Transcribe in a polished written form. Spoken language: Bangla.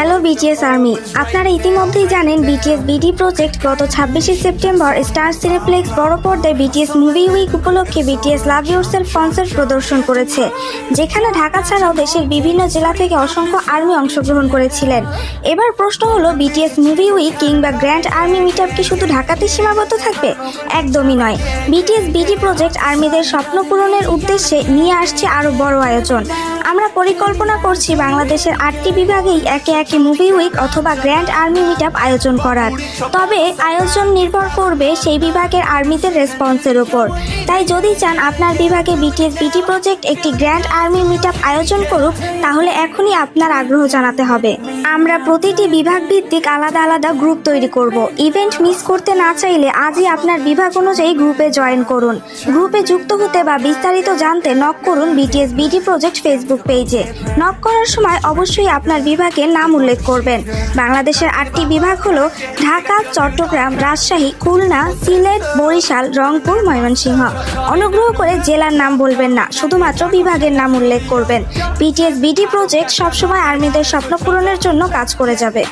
হ্যালো বিটিএস আর্মি, আপনারা ইতিমধ্যেই জানেন বিটিএস বিডি প্রজেক্ট গত 26শে সেপ্টেম্বর স্টার সিনেপ্লেক্স বড় পর্দায় বিটিএস মুভি উইক উপলক্ষে বিটিএস লাভ ইয়োরসেলফ কনসার্ট প্রদর্শন করেছে, যেখানে ঢাকা ছাড়াও দেশের বিভিন্ন জেলা থেকে অসংখ্য আর্মি অংশগ্রহণ করেছিলেন। এবার প্রশ্ন হলো, বিটিএস মুভি উইক কিংবা গ্র্যান্ড আর্মি মিটআপ কি শুধু ঢাকাতে সীমাবদ্ধ থাকবে? একদমই নয়। বিটিএস বিডি প্রজেক্ট আর্মিদের স্বপ্ন পূরণের উদ্দেশ্যে নিয়ে আসছে আরও বড় আয়োজন। আমরা পরিকল্পনা করছি বাংলাদেশের 8টি বিভাগেই একে একে মুভি উইক অথবা গ্র্যান্ড আর্মি মিটআপ আয়োজন করার। তবে আয়োজন নির্ভর করবে সেই বিভাগের আর্মিদের রেসপন্সের উপর। তাই যদি চান আপনার বিভাগে বিটিএস বিডি প্রজেক্ট একটি গ্র্যান্ড আর্মি মিটআপ আয়োজন করুক, তাহলে এখনই আপনার আগ্রহ জানাতে হবে। আমরা প্রতিটি বিভাগ ভিত্তিক আলাদা আলাদা গ্রুপ তৈরি করব। ইভেন্ট মিস করতে না চাইলে আজই আপনার বিভাগ অনুযায়ী গ্রুপে জয়েন করুন। গ্রুপে যুক্ত হতে বা বিস্তারিত জানতে নক করুন বিটিএস বিডি প্রজেক্ট ফেসবুক পেজে। নক করার সময় অবশ্যই আপনার বিভাগের নাম উল্লেখ করবেন। বাংলাদেশের 8টি বিভাগ হলো ঢাকা, চট্টগ্রাম, রাজশাহী, খুলনা, সিলেট, বরিশাল, রংপুর, ময়মনসিংহ। অনুগ্রহ করে জেলার নাম বলবেন না, শুধুমাত্র বিভাগের নাম উল্লেখ করবেন। বিটিএস বিডি প্রজেক্ট সবসময় আর্মিদের স্বপ্ন পূরণের জন্য কাজ করে যাবে।